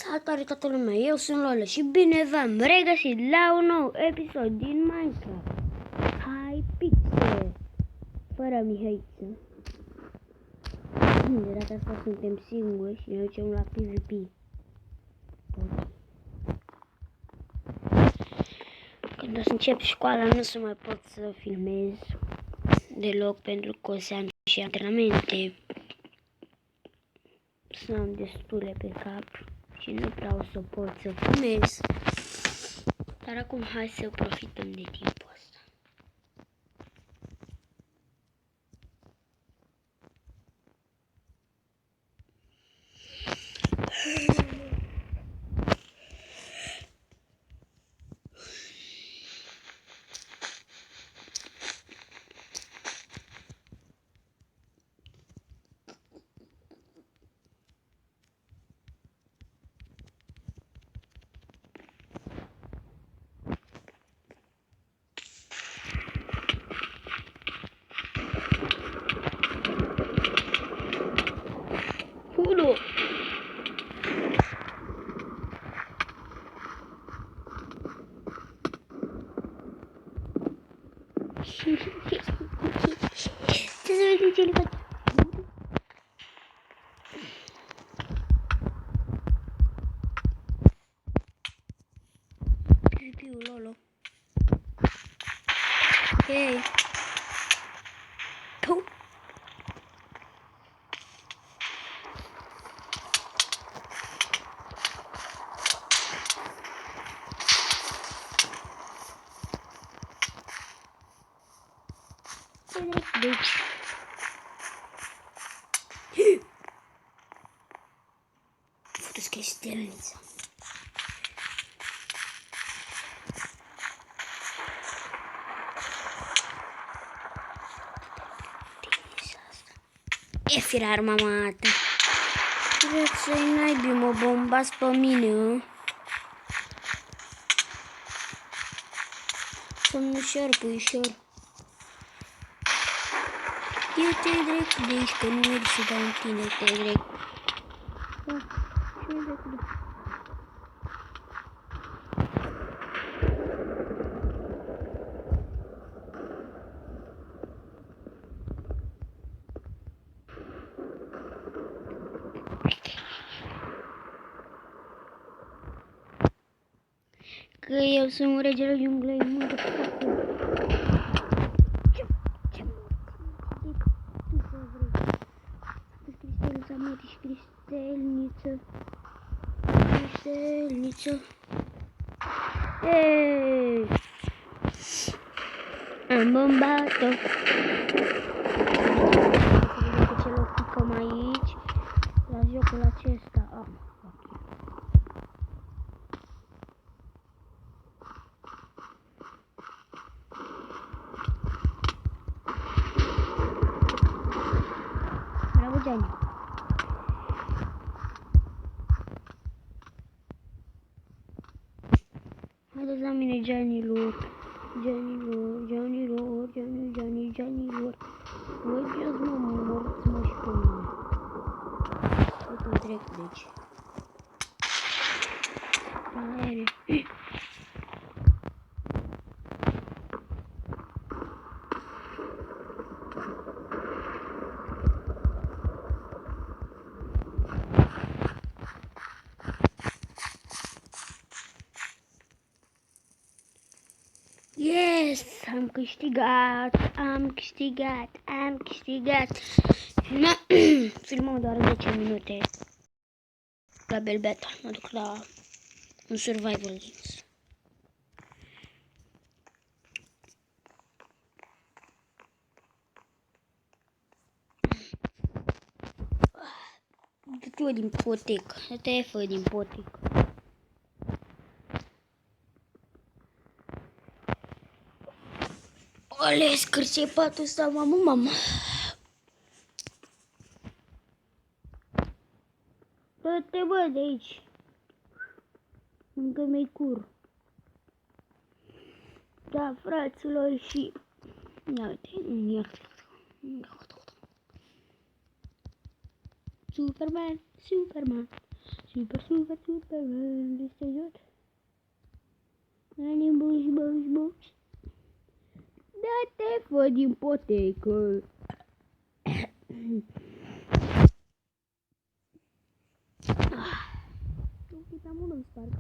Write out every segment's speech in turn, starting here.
Salutare toată lumea, eu sunt Lola și bine v-am regăsit la un nou episod din Minecraft Hypixel fără Mihaiță. De data asta suntem singuri și ne ducem la PvP. Când o să încep școala nu o să mai pot să filmez deloc pentru că o să am și antrenamente. Să am destule pe cap și nu prea o să pot să filmez. Dar acum hai să profităm de timpul ăsta. Uno. Ce se vede ce le fac? PvP-ul Lolo. Hei. Puh. Deci. Fotos că e stelniță. E firar mamată. Vreți să-i naibii mă bombați pe mine? Sunt ușor, puișor. Eu te drept de aici, că nu mergi să dau în tine, te drept. Că eu sunt regele junglei, mă, de fapt. Ce tu să vrei? Cristelnița, mă, și cristelniță. Cristelniță. Eee! Am bombat-o. Ce loc picăm aici, la jocul acesta. Bravo, Gianni. Haideți la mine, Gianilor. Gianilor. Mergeți, mă, morți-mă și pe mine. Uite-mi trec de aici. Aere. Yes! Am câștigat. Filmăm doar 10 minute. La Belbeta, mă duc la un survival games. Du-te din potecă, te fă din potecă. Ole, scârție patul ăsta, mamă. Dă-te, bă, de aici. Încă mi-i cur. Da, fraților, și... Ia uite, Superman. Super, este tot. Ani buș. Da-te, fă din potecă. Uite, am unul sparg.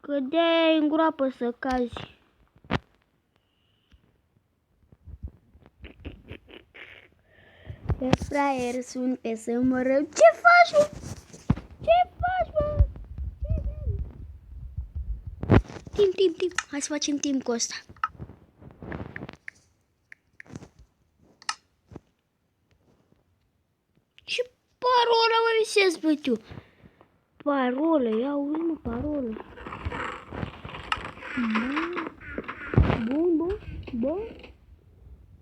Cădeai în groapă să cazi. E fraier, sunt pe să mă rău. Ce faci, mă? Ce faci, mă? Timp. Hai să facem timp cu ăsta. Și parola, mă, visez, bă, tu. Parolă, ia uzi, mă, parolă. Bun.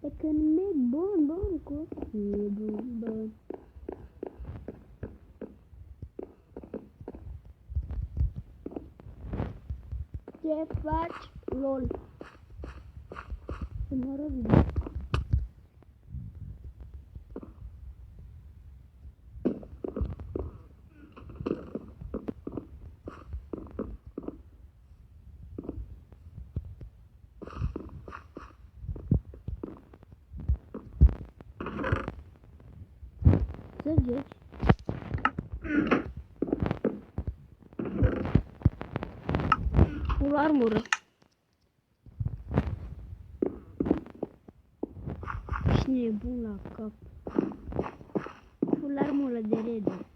Pe când merg bun cu bun. Ce faci, lol? Să mă rog. Săgeți. Full armură. Cine e bun la cap? Full armură de rede.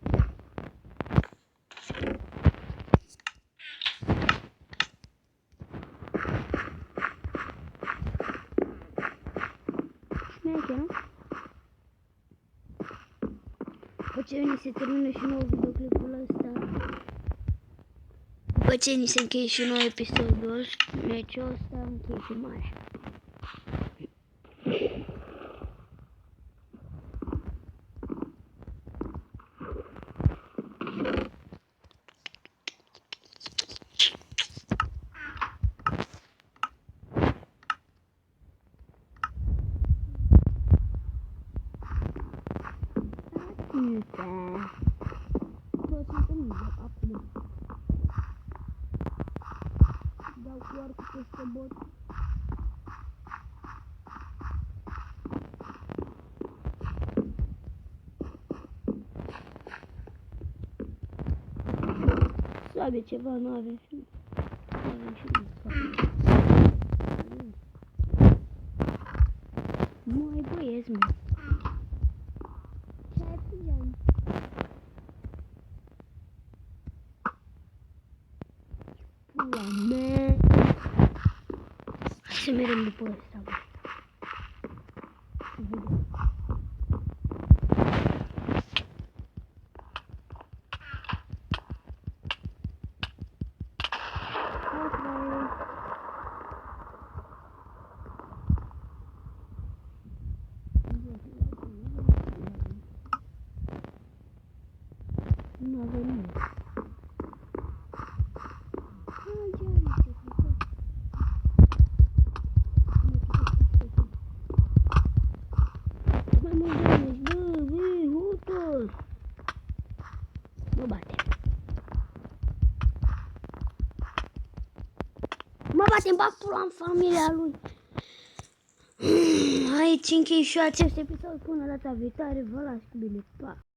Șmeche, nu? După ce ni se termină și nou videoclipul ăsta, după ce ni se încheie și nou episodul, meciul ăsta încheie filmarea. Bă, suntem acum. Dau cu arcul peste bot. Sabe ceva, nu avem și nu ai băieți, mă. Ce ai făcut? Pula mea. Hai să mergem după ăsta, bă. Nu avem nimic. Mă bate. Mă bate, îmi bag pula în familia lui. Aici închei și acest episod. Până data viitoare, vă las cu bine. Pa!